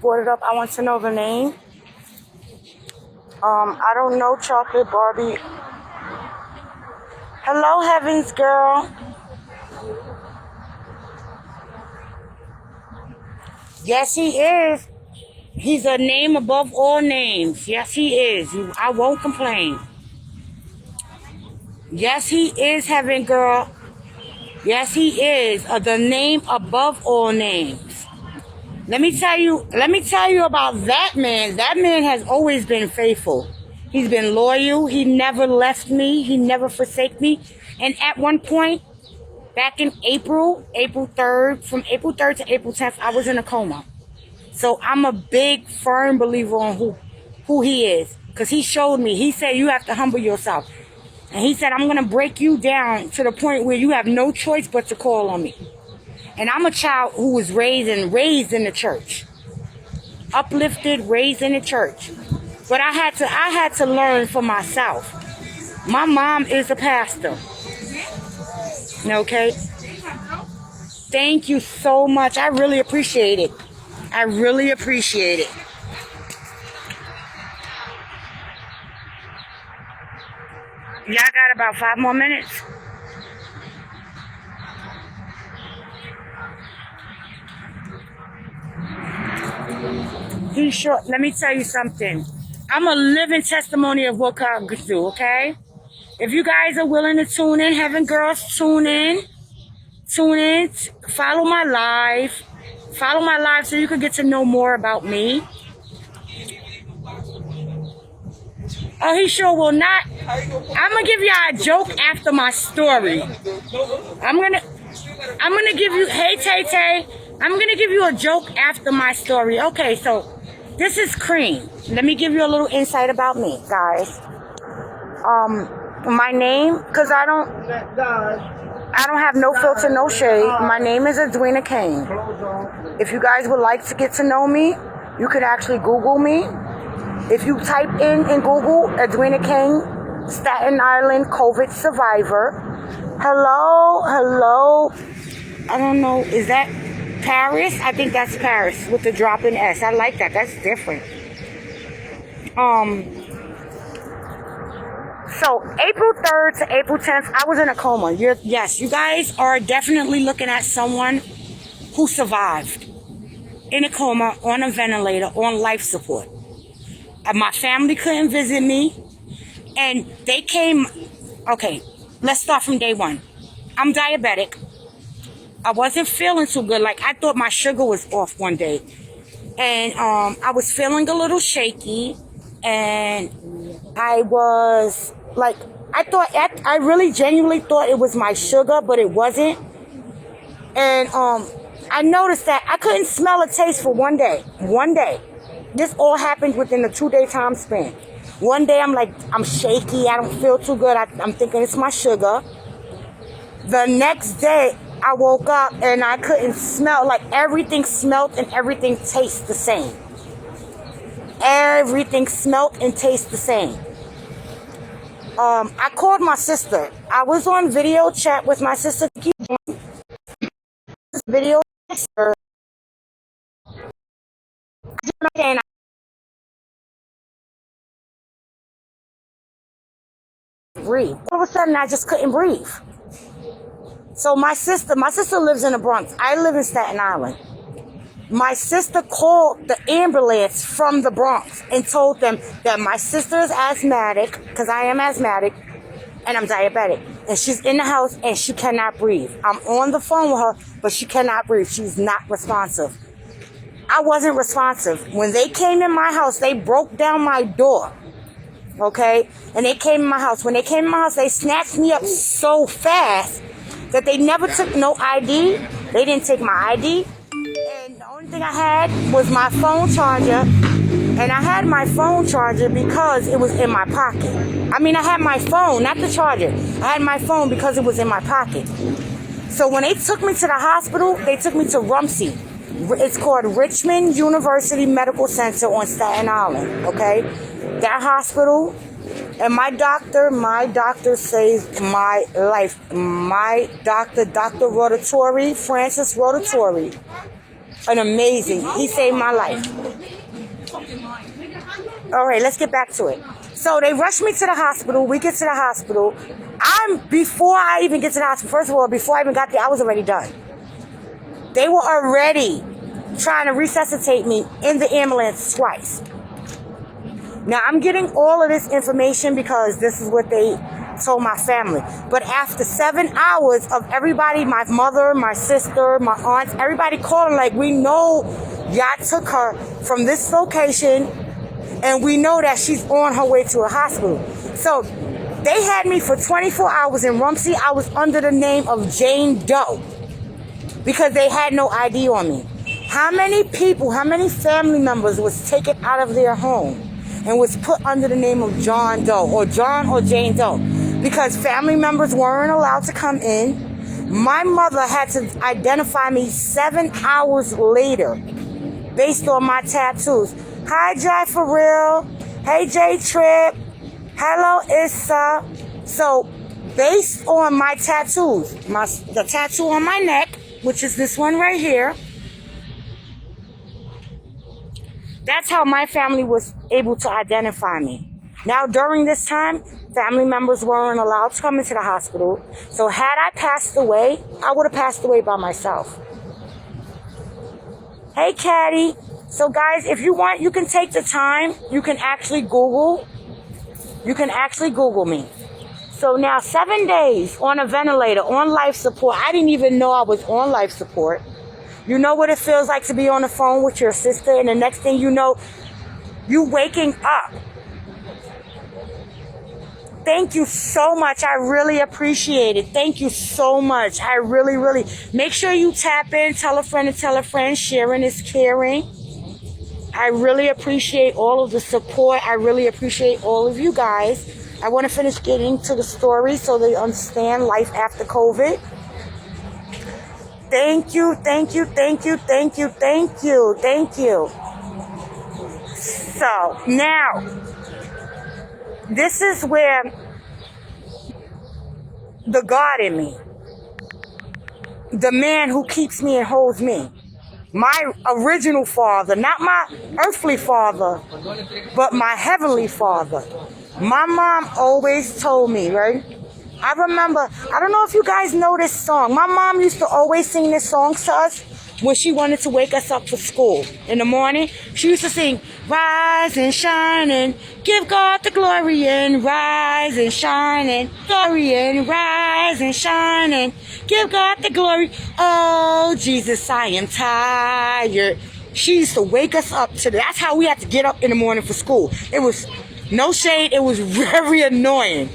brought it up. I want to know the name. I don't know, Chocolate Barbie. Hello, Heavens Girl. Yes, he is. He's a name above all names. Yes, he is. I won't complain. Yes, he is, Heaven Girl. Yes, he is. The name above all names. Let me tell you about that man. That man has always been faithful. He's been loyal. He never left me. He never forsake me. And at one point, back in April 3rd, from April 3rd to April 10th, I was in a coma. So I'm a big, firm believer on who he is. Because he showed me. He said, you have to humble yourself. And he said, I'm going to break you down to the point where you have no choice but to call on me. And I'm a child who was raised in the church. Uplifted, raised in the church. But I had to learn for myself. My mom is a pastor. Okay? Thank you so much. I really appreciate it. I really appreciate it. Y'all got about 5 more minutes. He sure. Let me tell you something. I'm a living testimony of what God could do, okay? If you guys are willing to tune in, Heaven Girls, tune in. Tune in. Follow my live. Follow my live so you can get to know more about me. Oh, he sure will not. I'm gonna give y'all a joke after my story. I'm gonna give you, hey Tay Tay, I'm gonna give you a joke after my story. Okay, so this is Cream. Let me give you a little insight about me, guys. My name, cause I don't have no filter, no shade. My name is Edwina Kane. If you guys would like to get to know me, you could actually Google me. If you type in Google, Edwina Kane, Staten Island COVID survivor. Hello. I don't know, is that Paris? I think that's Paris with the drop in S. I like that. That's different. So April 3rd to April 10th, I was in a coma. Yes, you guys are definitely looking at someone who survived in a coma, on a ventilator, on life support. My family couldn't visit me, and they came. Okay, let's start from day one. I'm diabetic. I wasn't feeling too good. Like, I thought my sugar was off one day, and I was feeling a little shaky, and I was like, I really genuinely thought it was my sugar, but it wasn't. And I noticed that I couldn't smell or taste for one day. This all happened within a 2-day time span. One day I'm like, I'm shaky. I don't feel too good. I'm thinking it's my sugar. The next day I woke up and I couldn't smell. Like, everything smelled and everything tastes the same. Everything smelled and tastes the same. I called my sister. I was on video chat with my sister. Video. And breathe. All of a sudden, I just couldn't breathe. So my sister lives in the Bronx. I live in Staten Island. My sister called the ambulance from the Bronx and told them that my sister is asthmatic, because I am asthmatic, and I'm diabetic. And she's in the house and she cannot breathe. I'm on the phone with her, but she cannot breathe. She's not responsive. I wasn't responsive. When they came in my house, they broke down my door. Okay? And they came in my house. When they came in my house, they snatched me up so fast that they never took no ID. They didn't take my ID. And the only thing I had was my phone charger. And I had my phone charger because it was in my pocket. I mean, I had my phone, not the charger. I had my phone because it was in my pocket. So when they took me to the hospital, they took me to Rumsey. It's called Richmond University Medical Center on Staten Island, okay? That hospital, and my doctor saved my life. My doctor, Dr. Rotatori, Francis Rotatori. an amazing. He saved my life. All right, let's get back to it. So they rushed me to the hospital. We get to the hospital. Before I even get to the hospital, first of all, before I even got there, I was already done. They were already trying to resuscitate me in the ambulance twice. Now, I'm getting all of this information because this is what they told my family. But after 7 hours of everybody, my mother, my sister, my aunts, everybody calling like, we know y'all took her from this location and we know that she's on her way to a hospital. So they had me for 24 hours in Rumsey. I was under the name of Jane Doe because they had no ID on me. How many people, how many family members was taken out of their home and was put under the name of John Doe or John or Jane Doe? Because family members weren't allowed to come in. My mother had to identify me 7 hours later based on my tattoos. Hi, Jai for real. Hey, J Trip. Hello, Issa. So, based on my tattoos, the tattoo on my neck, which is this one right here, that's how my family was able to identify me. Now, during this time, family members weren't allowed to come into the hospital. So had I passed away, I would have passed away by myself. Hey, Caddy. So, guys, if you want, you can take the time. You can actually Google. You can actually Google me. So now 7 days on a ventilator, on life support. I didn't even know I was on life support. You know what it feels like to be on the phone with your sister, and the next thing you know, you waking up. Thank you so much. I really appreciate it. Thank you so much. I really, really. Make sure you tap in, tell a friend and tell a friend. Sharing is caring. I really appreciate all of the support. I really appreciate all of you guys. I want to finish getting to the story so they understand life after COVID. Thank you, thank you, thank you, thank you, thank you, thank you. So, now, this is where the God in me, the man who keeps me and holds me, my original father, not my earthly father, but my heavenly father. My mom always told me, right? I remember, I don't know if you guys know this song. My mom used to always sing this song to us when she wanted to wake us up for school in the morning. She used to sing, rise and shine and give God the glory and rise and shine and glory and rise and shine and give God the glory. Oh, Jesus, I am tired. She used to wake us up to that. That's how we had to get up in the morning for school. It was no shade. It was very annoying.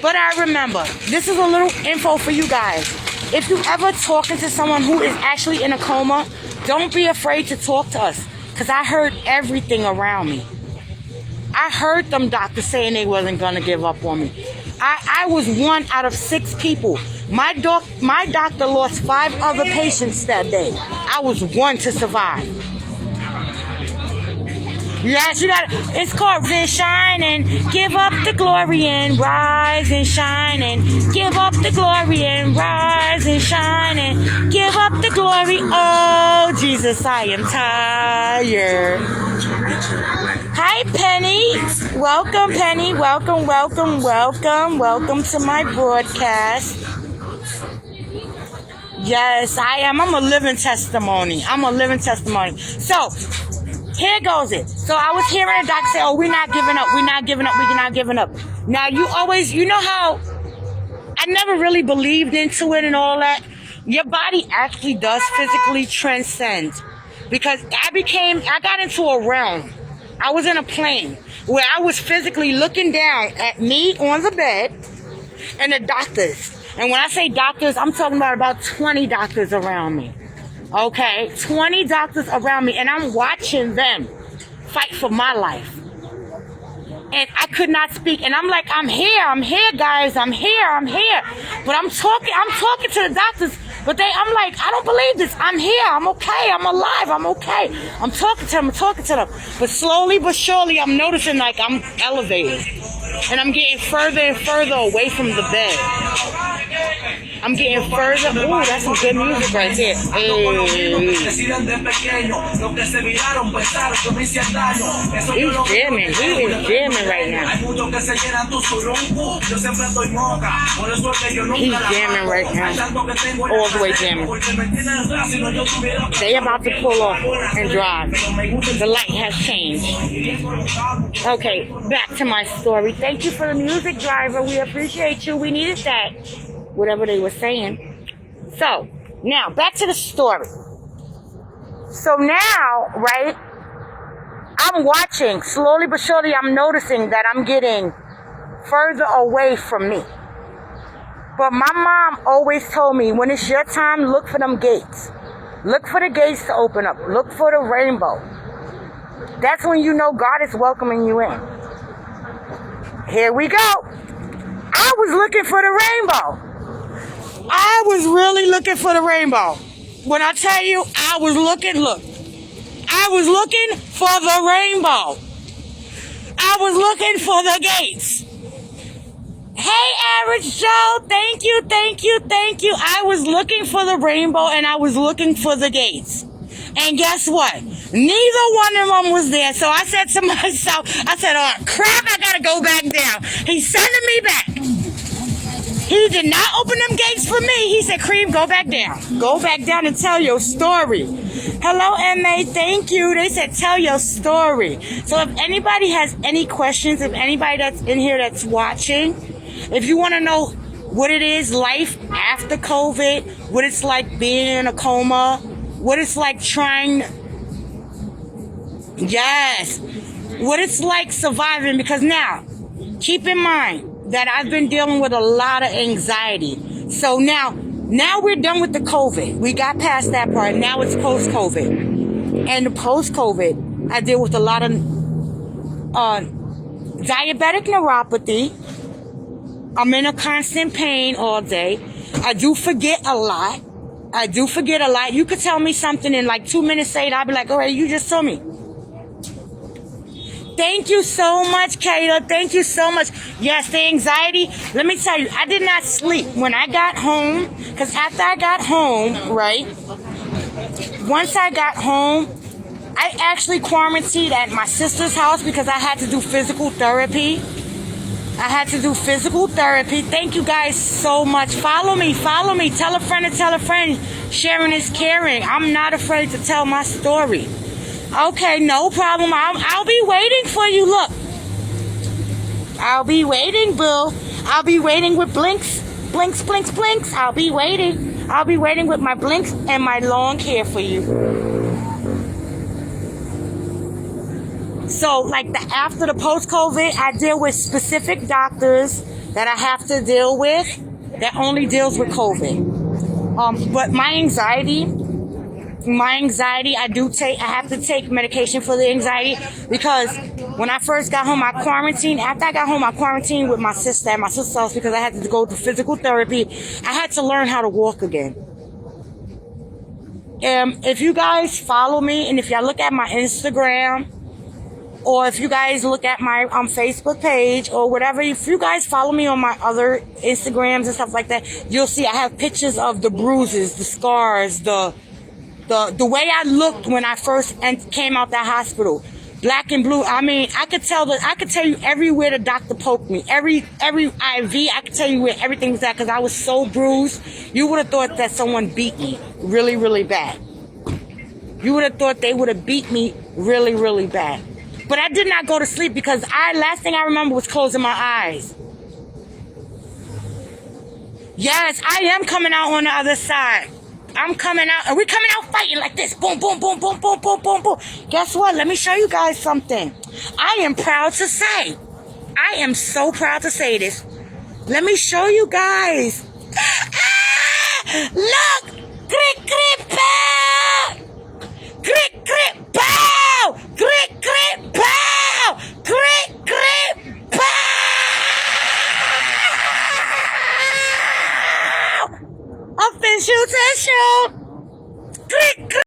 But I remember, this is a little info for you guys. If you ever talking to someone who is actually in a coma, don't be afraid to talk to us. Because I heard everything around me. I heard them doctors saying they wasn't going to give up on me. I was 1 out of 6 people. My doctor lost 5 other patients that day. I was 1 to survive. Yes, you got it. It's called Rise and Shine and give up the glory and rise and shine and give up the glory and rise and shine and give up the glory. Oh, Jesus, I am tired. Hi, Penny. Welcome, Penny. Welcome, welcome, welcome. Welcome to my broadcast. Yes, I am. I'm a living testimony. I'm a living testimony. So, here goes it. So I was hearing a doctor say, oh, we're not giving up. We're not giving up. We're not giving up. Now, you know how I never really believed into it and all that. Your body actually does physically transcend. Because I got into a realm. I was in a plane where I was physically looking down at me on the bed and the doctors. And when I say doctors, I'm talking about 20 doctors around me. Okay, 20 doctors around me, and I'm watching them fight for my life. And I could not speak, and I'm like, I'm here, guys, I'm here. But I'm talking to the doctors, but I'm like, I don't believe this. I'm here, I'm okay, I'm alive, I'm okay. I'm talking to them. But slowly but surely, I'm noticing like I'm elevating, and I'm getting further and further away from the bed. I'm getting further. Ooh, that's some good music right there. Hey. He's jamming. He is jamming right now. He's jamming right now. All the way jamming. They about to pull off and drive. The light has changed. Okay, back to my story. Thank you for the music, driver. We appreciate you. We needed that. Whatever they were saying. So, now, back to the story. So now, right, I'm watching. Slowly but surely, I'm noticing that I'm getting further away from me. But my mom always told me, when it's your time, look for them gates. Look for the gates to open up. Look for the rainbow. That's when you know God is welcoming you in. Here we go. I was looking for the rainbow. I was really looking for the rainbow. When I tell you, I was looking for the rainbow. I was looking for the gates. Hey, Average Joe, thank you. I was looking for the rainbow and I was looking for the gates. And guess what? Neither one of them was there. So I said to myself, oh, crap, I gotta go back down. He's sending me back. He did not open them gates for me. He said, Cream, go back down. Go back down and tell your story. Hello, MA. Thank you. They said, tell your story. So if anybody has any questions, if anybody that's in here that's watching, if you want to know what it is, life after COVID, what it's like being in a coma, what it's like what it's like surviving. Because now, keep in mind, that I've been dealing with a lot of anxiety. So now we're done with the COVID. We got past that part. Now it's post-COVID. And the post-COVID, I deal with a lot of diabetic neuropathy. I'm in a constant pain all day. I do forget a lot. You could tell me something in like 2 minutes, say it, I'll be like, all right, you just told me. Thank you so much, Kayla. Thank you so much. Yes, the anxiety. Let me tell you, I did not sleep when I got home. Because after I got home, right? Once I got home, I actually quarantined at my sister's house because I had to do physical therapy. Thank you guys so much. Follow me. Tell a friend. Sharing is caring. I'm not afraid to tell my story. Okay, no problem. I'll be waiting for you. Look. I'll be waiting, Bill. I'll be waiting with blinks. I'll be waiting with my blinks and my long hair for you. So, like after the post-COVID, I deal with specific doctors that I have to deal with that only deals with COVID. But my anxiety, I have to take medication for the anxiety because when I first got home, after I got home, I quarantined with my sister at my sister's house because I had to go to physical therapy. I had to learn how to walk again. If you guys follow me and if y'all look at my Instagram or if you guys look at my Facebook page or whatever, if you guys follow me on my other Instagrams and stuff like that, you'll see I have pictures of the bruises, the scars, the way I looked when I first came out that hospital, black and blue. I mean, I could tell you everywhere the doctor poked me, every IV. I could tell you where everything was at because I was so bruised. You would have thought that someone beat me really, really bad. You would have thought they would have beat me really, really bad. But I did not go to sleep because last thing I remember was closing my eyes. Yes, I am coming out on the other side. I'm coming out, and we're coming out fighting like this. Boom, boom, boom, boom, boom, boom, boom, boom. Guess what? Let me show you guys something. I am proud to say. I am so proud to say this. Let me show you guys. Look! Crick, crick, crick, crick.